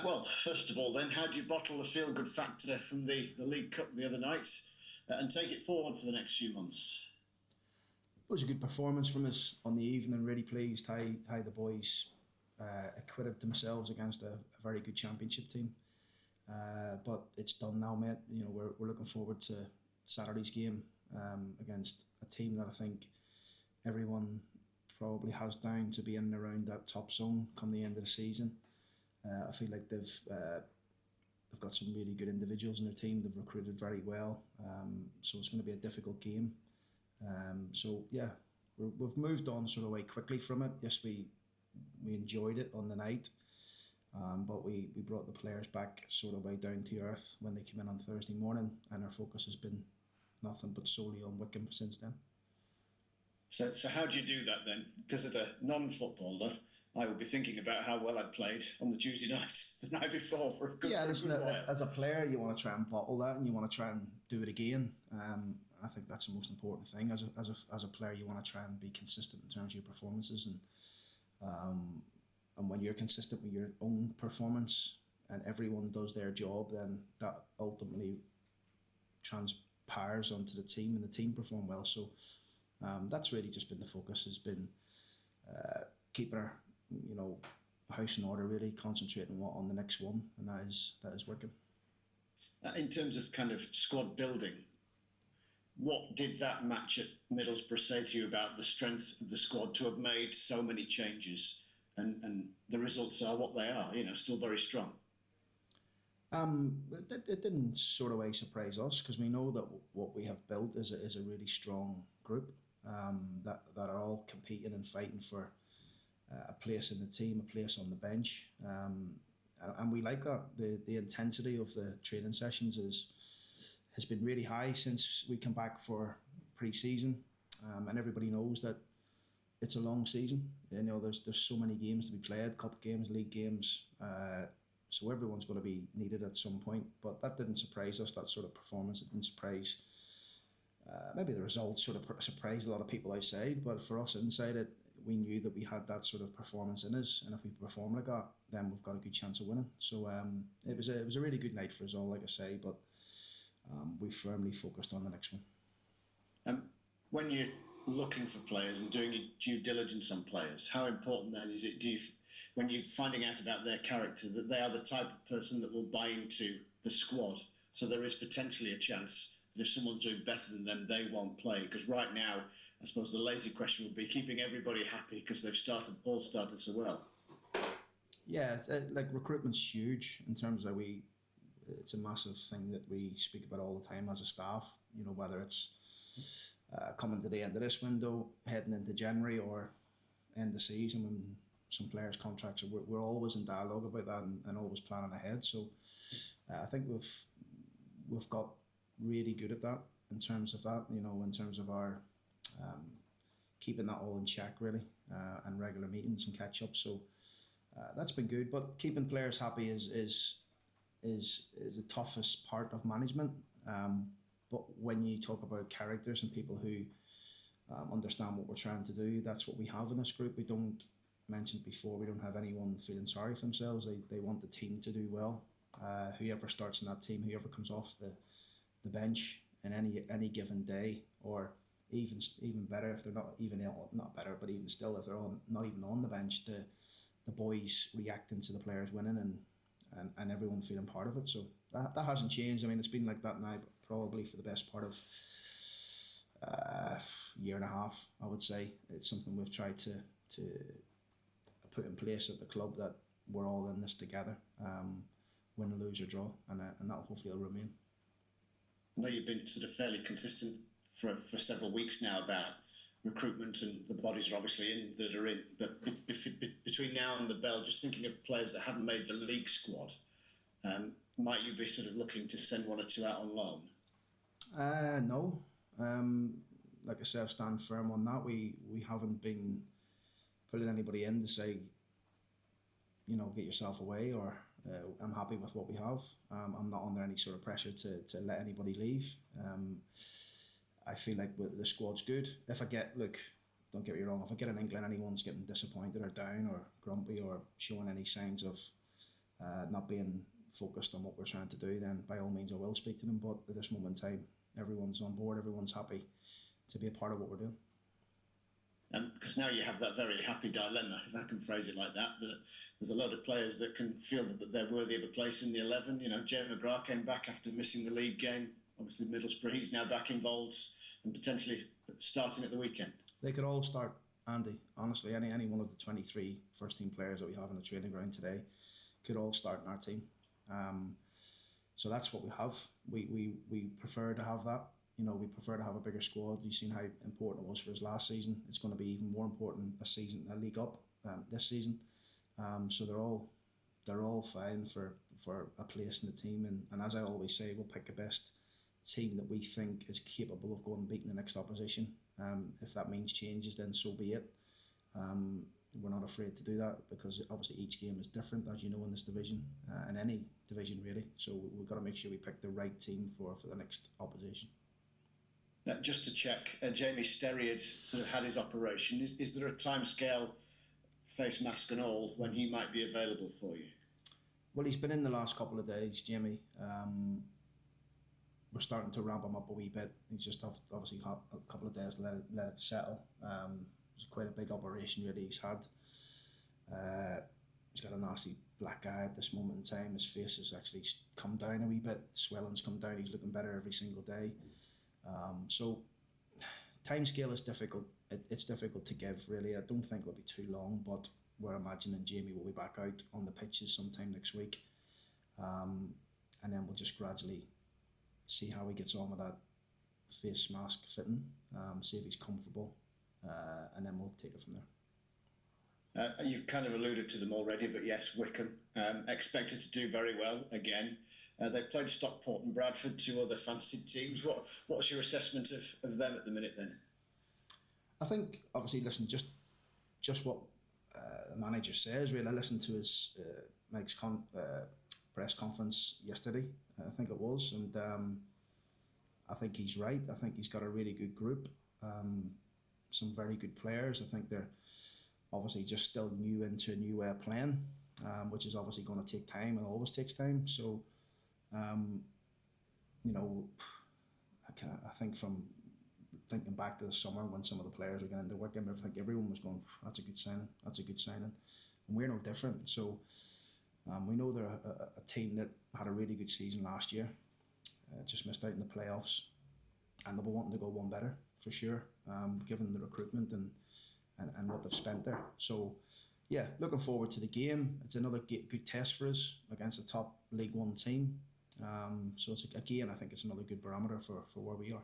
Well, first of all, then, how do you bottle the feel-good factor from the League Cup the other night and take it forward for the next few months? It was a good performance from us on the evening. Really pleased how the boys acquitted themselves against a very good championship team. But it's done now, mate. You know, we're looking forward to Saturday's game against a team that I think everyone probably has down to be in and around that top zone come the end of the season. I feel like they've got some really good individuals in their team. They've recruited very well, so it's going to be a difficult game. So yeah, we've moved on sort of way quickly from it. Yes, we enjoyed it on the night, but we brought the players back sort of way down to earth when they came in on Thursday morning, and our focus has been nothing but solely on Wycombe since then. So how do you do that then? Because as a non-footballer, I would be thinking about how well I played on the Tuesday night, the night before, for a good while. As a player, you want to try and bottle that, and you want to try and do it again. I think that's the most important thing. As a player, you want to try and be consistent in terms of your performances, and when you're consistent with your own performance, and everyone does their job, then that ultimately transpires onto the team, and the team perform well. So that's really just been the focus. Has been keeping our house in order, really concentrating on the next one, and that is working. In terms of kind of squad building, what did that match at Middlesbrough say to you about the strength of the squad to have made so many changes, and the results are what they are? Still very strong. It didn't sort of way surprise us, because we know that what we have built is a really strong group that are all competing and fighting for a place in the team, a place on the bench, and we like that. The intensity of the training sessions has been really high since we come back for pre-season, and everybody knows that it's a long season. There's so many games to be played, cup games, league games, so everyone's going to be needed at some point. But that didn't surprise us, that sort of performance. It didn't surprise, maybe the results sort of surprised a lot of people outside, but for us inside it, we knew that we had that sort of performance in us, and if we perform like that, then we've got a good chance of winning. So it was a really good night for us all, like I say, but we firmly focused on the next one. When you're looking for players and doing your due diligence on players, how important then is it, when you're finding out about their character, that they are the type of person that will buy into the squad, so there is potentially a chance that if someone's doing better than them, they won't play? Because right now, I suppose the lazy question would be keeping everybody happy because they've all started so well. Yeah, like recruitment's huge in terms of it's a massive thing that we speak about all the time as a staff, whether it's coming to the end of this window, heading into January, or end of season when some players' contracts we're always in dialogue about that, and always planning ahead. So I think we've got really good at that in terms of that, in terms of our keeping that all in check, really, and regular meetings and catch up. So that's been good. But keeping players happy is the toughest part of management. But when you talk about characters and people who understand what we're trying to do, that's what we have in this group. We don't, mentioned before, we don't have anyone feeling sorry for themselves. They want the team to do well. Whoever starts in that team, whoever comes off the bench in any given day, or even better if they're not even not better, but even still if they're not even on the bench, the boys reacting to the players winning and everyone feeling part of it. So that hasn't changed. I mean, it's been like that now probably for the best part of year and a half, I would say. It's something we've tried to put in place at the club, that we're all in this together, win, lose or draw, and that hopefully will remain. I know you've been sort of fairly consistent for several weeks now about recruitment, and the bodies are obviously in that are in, but between now and the bell, just thinking of players that haven't made the league squad, might you be sort of looking to send one or two out on loan? No. Like I said, I stand firm on that. We haven't been putting anybody in to say, get yourself away, or I'm happy with what we have. I'm not under any sort of pressure to let anybody leave. I feel like the squad's good. Don't get me wrong, if I get an inkling anyone's getting disappointed or down or grumpy or showing any signs of not being focused on what we're trying to do, then by all means I will speak to them. But at this moment in time, everyone's on board, everyone's happy to be a part of what we're doing. Because now you have that very happy dilemma, if I can phrase it like that, that there's a lot of players that can feel that they're worthy of a place in the 11. You know, Jay McGrath came back after missing the league game. Obviously, Middlesbrough, he's now back involved and potentially starting at the weekend. They could all start, Andy. Honestly, any one of the 23 first-team players that we have on the training ground today could all start in our team. So that's what we have. We prefer to have that. You know, we prefer to have a bigger squad. You've seen how important it was for us last season. It's going to be even more important a league up this season. So they're all fine for a place in the team. And as I always say, we'll pick the best team that we think is capable of going and beating the next opposition. If that means changes, then so be it. We're not afraid to do that because obviously each game is different, as you know, in this division, in any division really. So we've got to make sure we pick the right team for the next opposition. Just to check, Jamie Sterry had sort of had his operation. Is there a time scale, face mask and all, when he might be available for you? Well, he's been in the last couple of days, Jamie. We're starting to ramp him up a wee bit. He's just obviously had a couple of days to let it settle. It's quite a big operation really he's had. He's got a nasty black eye at this moment in time. His face has actually come down a wee bit. Swelling's come down. He's looking better every single day. So time scale is difficult. It's difficult to give really. I don't think it'll be too long, but we're imagining Jamie will be back out on the pitches sometime next week, and then we'll just gradually see how he gets on with that face mask fitting, see if he's comfortable, and then we'll take it from there. You've kind of alluded to them already, but yes, Wycombe expected to do very well again. They played Stockport and Bradford, two other fancy teams. What's your assessment of them at the minute then? I think, obviously, listen, just what the manager says, really. I listened to his Mike's press conference yesterday, I think it was, and I think he's right. I think he's got a really good group, some very good players. I think they're obviously just still new into a new way of playing, which is obviously going to take time and always takes time. So, you know, I think from thinking back to the summer when some of the players were getting into work, I think everyone was going, that's a good signing, and we're no different. So we know they're a team that had a really good season last year, just missed out in the playoffs, and they'll be wanting to go one better for sure, given the recruitment and what they've spent there. So yeah, looking forward to the game. It's another good test for us against a top League One team. So it's, again, I think it's another good barometer for where we are.